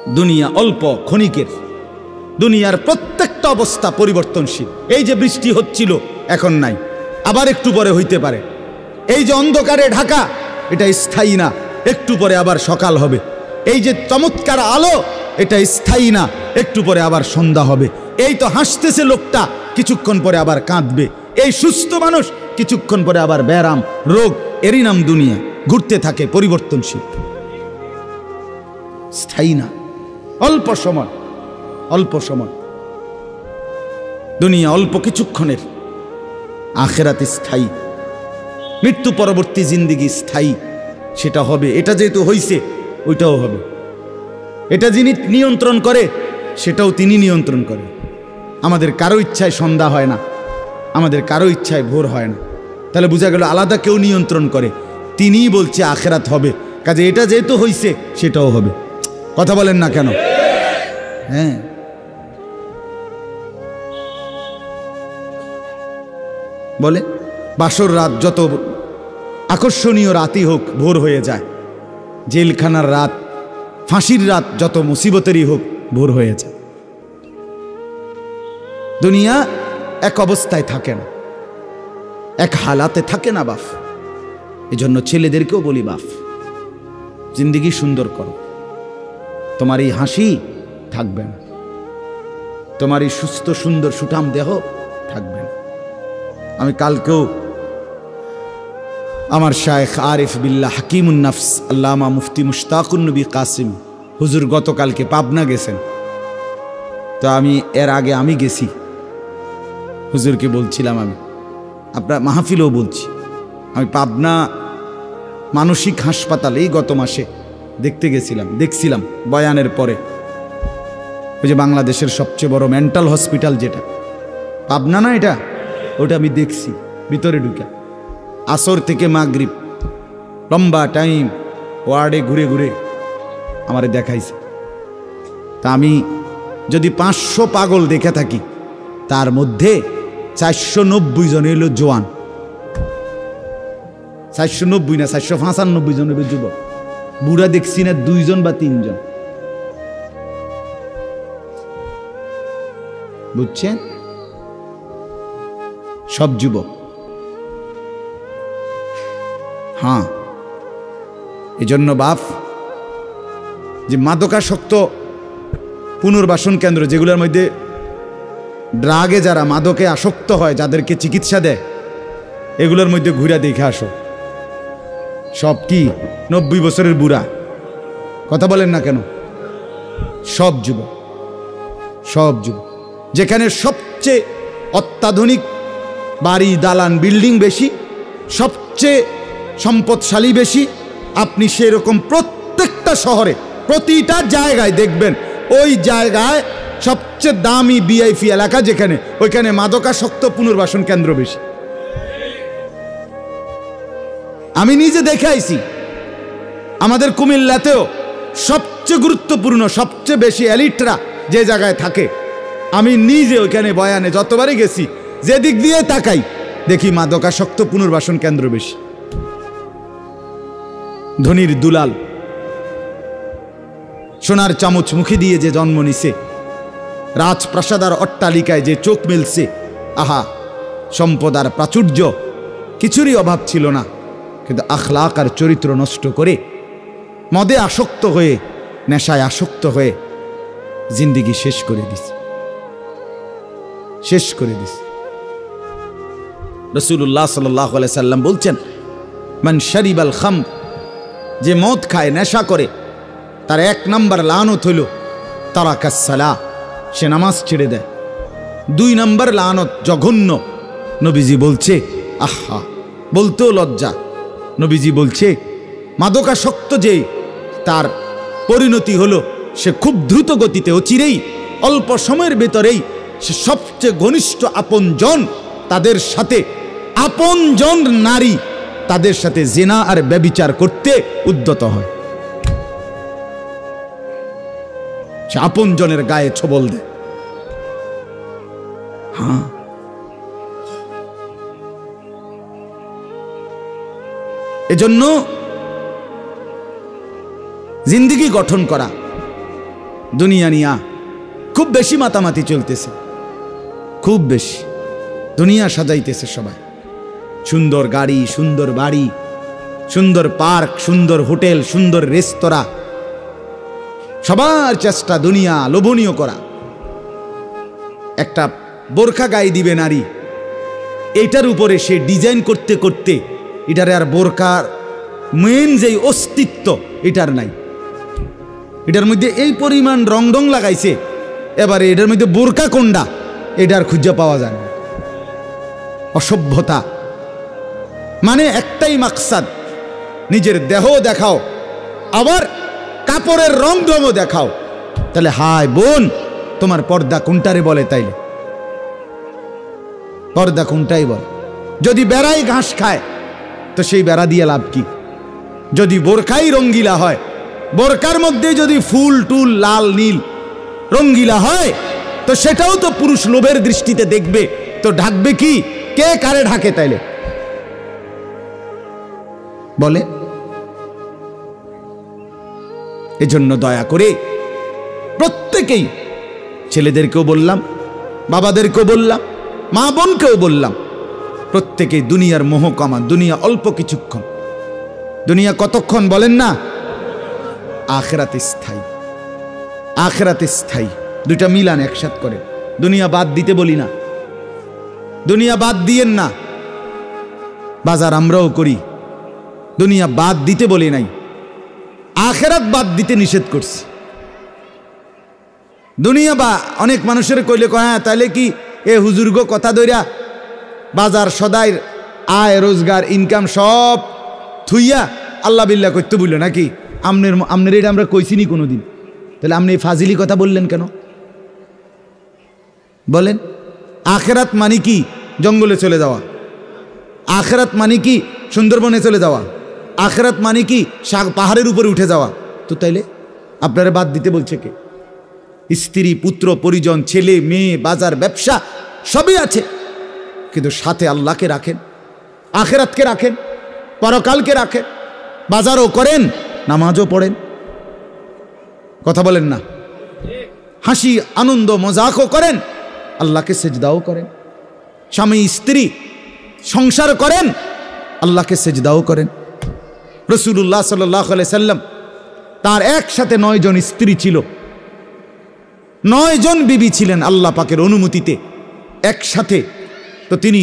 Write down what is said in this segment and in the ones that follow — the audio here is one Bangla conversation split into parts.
দুনিয়া অল্প ক্ষণিকের, দুনিয়ার প্রত্যেকটা অবস্থা পরিবর্তনশীল। এই যে বৃষ্টি হচ্ছিল এখন নাই, আবার একটু পরে হইতে পারে। এই যে অন্ধকারে ঢাকা, এটা স্থায়ী না, একটু পরে আবার সকাল হবে। এই যে চমৎকার আলো, এটা স্থায়ী না, একটু পরে আবার সন্ধ্যা হবে। এই তো হাসতেছে লোকটা, কিছুক্ষণ পরে আবার কাঁদবে। এই সুস্থ মানুষ, কিছুক্ষণ পরে আবার ব্যারাম, রোগ। এরই নাম দুনিয়া, ঘুরতে থাকে, পরিবর্তনশীল, স্থায়ী না। অল্প সময়, অল্প সময়। দুনিয়া অল্প কিছুক্ষণের, আখিরাত স্থায়ী। মৃত্যু পরবর্তী জিন্দেগি স্থায়ী, সেটা হবে। এটা যেহেতু হইছে, ওইটাও হবে। এটা যিনি নিয়ন্ত্রণ করে, সেটাও তিনি নিয়ন্ত্রণ করে। আমাদের কারো ইচ্ছায় সন্ধ্যা হয় না, আমাদের কারো ইচ্ছায় ভোর হয় না। তাহলে বোঝা গেল আলাদা কেউ নিয়ন্ত্রণ করে, তিনিই বলছে আখিরাত হবে। কাজে এটা যেহেতু হইছে, সেটাও হবে। কথা বলেন না কেন? হ্যাঁ, বলে বাসর রাত যত আকর্ষণীয় রাতই হোক, ভোর হয়ে যায়। জেলখানার রাত, ফাঁসির রাত যত মুসিবতেরই হোক, ভোর হয়ে যায়। দুনিয়া এক অবস্থায় থাকে না, এক হালাতে থাকে না বাপ। এজন্য ছেলেদেরকেও বলি, বাপ জিন্দেগি সুন্দর করো। তোমার এই হাসি থাকবে না, তোমার এই সুস্থ সুন্দর সুঠাম দেহ থাকবে না। আমি কালকেও আমার শায়েখ আরিফ বিল্লাহ হাকিমুন নাফস আল্লামা মুফতি মুশতাকুন নবী কাসিম হুজুর গতকালকে পাবনা গেছেন। তো আমি এর আগে আমি গেছি, হুজুরকে বলছিলাম, আমি আপনার মাহফিলেও বলছি, আমি পাবনা মানসিক হাসপাতালে এই গত মাসে দেখতে গেছিলাম। দেখছিলাম বয়ানের পরে, ওই যে বাংলাদেশের সবচেয়ে বড় মেন্টাল হসপিটাল যেটা পাবনা না, এটা ওটা আমি দেখছি ভিতরে ঢুকে। আসর থেকে মাগরিব লম্বা টাইম ওয়ার্ডে ঘুরে ঘুরে আমারে দেখাইছে। তা আমি যদি 500 পাগল দেখে থাকি, তার মধ্যে 490 জন হইল জোয়ান। 490 না, 495 জন হইল যুবক। বুড়া দেখছি না 2 জন বা 3 জন। বুঝছেন? সব যুবক। হ্যাঁ, এজন্য বাপ, যে মাদকাসক্ত পুনর্বাসন কেন্দ্র, যেগুলোর মধ্যে ড্রাগে যারা মাদকে আসক্ত হয়, যাদেরকে চিকিৎসা দেয়, এগুলোর মধ্যে ঘুরে দেখে আসো। সব কি 90 বছরের বুড়া? কথা বলেন না কেন? সব যুবক, সব যুবক। যেখানে সবচেয়ে অত্যাধুনিক বাড়ি, দালান, বিল্ডিং বেশি, সবচেয়ে সম্পদশালী বেশি, আপনি সেরকম প্রত্যেকটা শহরে প্রতিটা জায়গায় দেখবেন, ওই জায়গায় সবচেয়ে দামি ভিআইপি এলাকা যেখানে, ওইখানে মাদকাসক্ত পুনর্বাসন কেন্দ্র বেশি। আমি নিজে দেখে আইছি। আমাদের কুমিল্লাতেও সবচেয়ে গুরুত্বপূর্ণ, সবচেয়ে বেশি এলিটরা যে জায়গায় থাকে, আমি নিজে ওইখানে বয়ানে যতবারই গেছি, যে দিক দিয়ে তাকাই দেখি মাদকাসক্ত পুনর্বাসন কেন্দ্র বেশি। ধনির দুলাল, সোনার চামচ মুখে দিয়ে যে জন্ম নিছে, রাজপ্রাসাদ আর অট্টালিকায় যে চোখ মেলছে, আহা, সম্পদ আর প্রাচুর্য কিছুরই অভাব ছিল না, কিন্তু আখলাক আর চরিত্র নষ্ট করে, মদে আসক্ত হয়ে, নেশায় আসক্ত হয়ে জিন্দেগি শেষ করে দিছে, শেষ করে দিছে। রাসূলুল্লাহ সাল্লাল্লাহু আলাইহি সাল্লাম বলছেন, মান শারিবাল খামর, যে মদ খায়, নেশা করে, তার 1 নম্বর লানত হইল তারাকাস সালাহ, সে নামাজ ছেড়ে দেয়। 2 নম্বর লানত জঘন্য, নবীজি বলছে, আহা, বলতেও লজ্জা, নবীজি বলছে মাদকাসক্ত যে, তার পরিণতি হলো সে খুব দ্রুত গতিতে, অচিরেই, অল্প সময়ের ভেতরেই সে সবচেয়ে ঘনিষ্ঠ আপনজন, তাদের সাথে আপনজন নারী, তাদের সাথে জিনা আর ব্যভিচার করতে উদ্যত হয়। সে আপনজনের গায়ে ছোবল দেয়। হ্যাঁ, এজন্য জিন্দেগি গঠন করা, দুনিয়া নিয়া খুব বেশি মাতামাতি চলতেছে, খুব বেশি দুনিয়া সাজাইতেছে সবাই। সুন্দর গাড়ি, সুন্দর বাড়ি, সুন্দর পার্ক, সুন্দর হোটেল, সুন্দর রেস্তোরাঁ, সবার চেষ্টা দুনিয়া লোভনীয় করা। একটা বোরখা গায়ে দিবে নারী, এইটার উপরে সে ডিজাইন করতে করতে এটারে আর বোরকার মেন যেই অস্তিত্ব এটার নাই। এটার মধ্যে এই পরিমাণ রং রং লাগাইছে, এবারে এটার মধ্যে বোরকা কোনটা এটার খুঁজে পাওয়া যায় না। অসভ্যতা। মানে একটাই মাকসাদ, নিজের দেহ দেখাও, আবার কাপড়ের রং রঙও দেখাও। তাহলে হায় বোন, তোমার পর্দা কোনটারে বলে? তাইলে পর্দা কোনটাই বল? যদি বেড়াই ঘাস খায় তো সেই বেড়া দিয়ে লাভ কি? যদি বোরকাই রঙ্গিলা হয়, বোরকার মধ্যে যদি ফুল টুল লাল নীল রঙ্গিলা হয়, তো সেটাও তো পুরুষ লোভের দৃষ্টিতে দেখবে, তো ঢাকবে কি? কে কারে ঢাকে তাইলে বলে? এজন্য দয়া করে প্রত্যেকেই, ছেলেদেরকেও বললাম, বাবাদেরকেও বললাম, মা বোনকেও বললাম, প্রত্যেকেই দুনিয়ার মোহ কমান। দুনিয়া অল্প কিছুক্ষণ। দুনিয়া কতক্ষণ বলেন না? আখিরাতে স্থায়ী। আখিরাতে স্থায়ী। দুইটা মিলান একসাথ করে। দুনিয়া বাদ দিতে বলি না, দুনিয়া বাদ দিয়েন না। বাজার আমরাও করি, দুনিয়া বাদ দিতে বলি নাই, আখিরাত বাদ দিতে নিষেধ করছি। দুনিয়া বা অনেক মানুষের কইলে কয়, হ্যাঁ তাইলে কি এ হুজুর্গ কথা দইরা বাজার সদাই আয় রোজগার ইনকাম সব থুইয়া আল্লাহ বিল্লাহ করতে বললো নাকি? আমনের এটা আমরা কইছিনি কোনোদিন। তাহলে আপনি এই ফাজিলি কথা বললেন কেন বলেন? আখিরাত মানে কি? জঙ্গলে চলে যাওয়া। আখিরাত মানে কি? সুন্দরবনে চলে যাওয়া। আখিরাত মানে কি? পাহাড়ের উপরে উঠে যাওয়া। তো তাইলে আপনারা বাদ দিতে বলছে কে? স্ত্রী, পুত্র, পরিজন, ছেলে মেয়ে, বাজার, ব্যবসা সবই আছে, কিন্তু সাথে আল্লাহকে রাখেন, আখিরাতকে রাখেন, পরকালকে রাখেন, বাজারও করেন, নামাজও পড়েন। কথা বলেন না? হাসি আনন্দ মজাকও করেন, আল্লাহকে সেজদাও করেন। স্বামী স্ত্রী সংসার করেন, আল্লাহকে সেজদাও করেন। রাসূলুল্লাহ সাল্লাল্লাহু আলাইহি সাল্লাম তার একসাথে 9 জন স্ত্রী ছিল, 9 জন বিবি ছিলেন আল্লাহ পাকের অনুমতিতে একসাথে। তো তিনি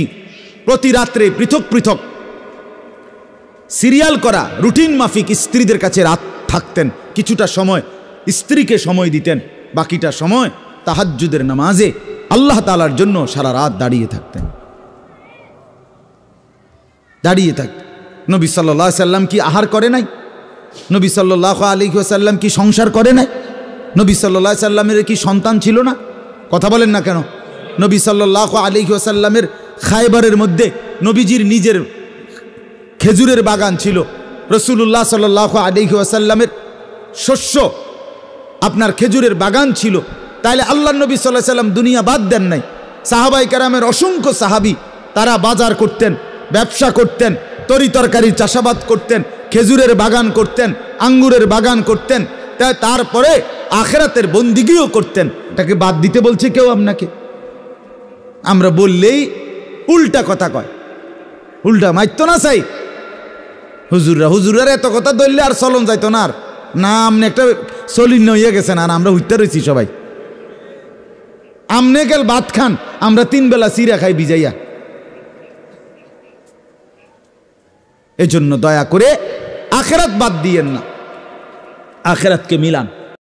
প্রতি রাত্রে পৃথক পৃথক সিরিয়াল করা রুটিন মাফিক স্ত্রীদের কাছে রাত থাকতেন। কিছুটা সময় স্ত্রীকে সময় দিতেন, বাকিটা সময় তাহাজ্জুদের নামাজে আল্লাহ তাআলার জন্য সারা রাত দাঁড়িয়ে থাকতেন, দাঁড়িয়ে থাকতেন। নবী সাল্লাল্লাহু আলাইহি সাল্লাম কি আহার করে নাই? নবী সাল্লাল্লাহু আলাইহি ওয়াসাল্লাম কি সংসার করে নাই? নবী সাল্লাল্লাহু আলাইহি সাল্লামের কি সন্তান ছিল না? কথা বলেন না কেন? নবী সাল্লাল্লাহু আলাইহি ওয়াসাল্লামের খায়বারের মধ্যে নবীজির নিজের খেজুরের বাগান ছিল। রাসূলুল্লাহ সাল্লাল্লাহু আলাইহি ওয়াসাল্লামের শস্য আপনার খেজুরের বাগান ছিল। তাইলে আল্লাহর নবী সাল্লাল্লাহু আলাইহি ওয়াসাল্লাম দুনিয়া বাদ দেন নাই। সাহাবায়ে কেরামের অসংখ্য সাহাবী তারা বাজার করতেন, ব্যবসা করতেন, তরি তরকারির চাষাবাদ করতেন, খেজুরের বাগান করতেন, আঙ্গুরের বাগান করতেন, তাই তারপরে আখিরাতের বন্দিগিও করতেন। এটাকে বাদ দিতে বলছে কেউ আপনাকে? আমরা বললেই উল্টা কথা কয়, উল্টা মাইতো না চাই হুজুররা এত কথা ধরলে আর চলন যাইতো না। আর না আমনে একটা চলিন হইয়া গেছেন, আর আমরা হইতে রয়েছি সবাই। আমনে গেল ভাত খান, আমরা 3 বেলা চিরা খাই ভিজাইয়া। এজন্য দয়া করে আখিরাত বাদ দিয়েন না, আখিরাতকে মিলান।